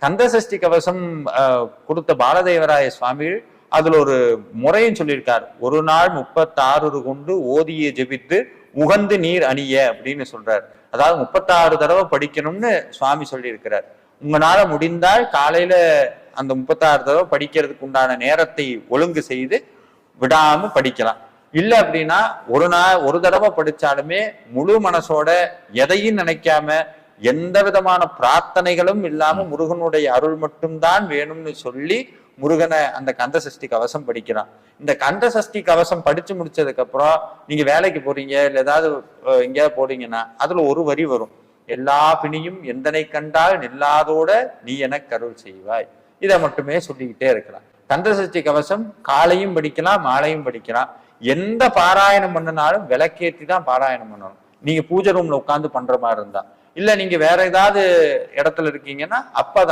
கந்த சஷ்டி கவசம் கொடுத்த பாலதேவராய சுவாமிகள் அதுல ஒரு முறையும் சொல்லியிருக்கார். ஒரு நாள் 36 கொண்டு ஓதிய ஜெபித்து உகந்து நீர் அணிய அப்படின்னு சொல்றார். அதாவது 36 தடவை படிக்கணும்னு சுவாமி சொல்லியிருக்கிறார். உங்களால முடிந்தால் காலையில அந்த 36 தடவை படிக்கிறதுக்கு உண்டான நேரத்தை ஒழுங்கு செய்து விடாம படிக்கலாம். இல்லை அப்படின்னா ஒரு தடவை படிச்சாலுமே முழு மனசோட எதையும் நினைக்காம எந்த விதமான பிரார்த்தனைகளும் இல்லாம முருகனுடைய அருள் மட்டும்தான் வேணும்னு சொல்லி முருகனை அந்த கந்த சஷ்டி கவசம் படிக்கிறான். இந்த கந்த சஷ்டி கவசம் படிச்சு முடிச்சதுக்கு அப்புறம் நீங்க வேலைக்கு போறீங்க இல்ல ஏதாவது எங்கேயாவது போறீங்கன்னா அதுல ஒரு வரி வரும். எல்லா பிணியும் எந்தனை கண்டால் நில்லாதோட நீ எனக்கு அருள் செய்வாய். இதை மட்டுமே சொல்லிக்கிட்டே இருக்கலாம். கந்த சஷ்டி கவசம் காலையும் படிக்கலாம் மாலையும் படிக்கலாம். எந்த பாராயணம் பண்ணினாலும் விளக்கேற்றி தான் பாராயணம் பண்ணணும். நீங்க பூஜை ரூம்ல உட்காந்து பண்ற மாதிரி இருந்தா, இல்ல நீங்க வேற ஏதாவது இடத்துல இருக்கீங்கன்னா அப்பதான்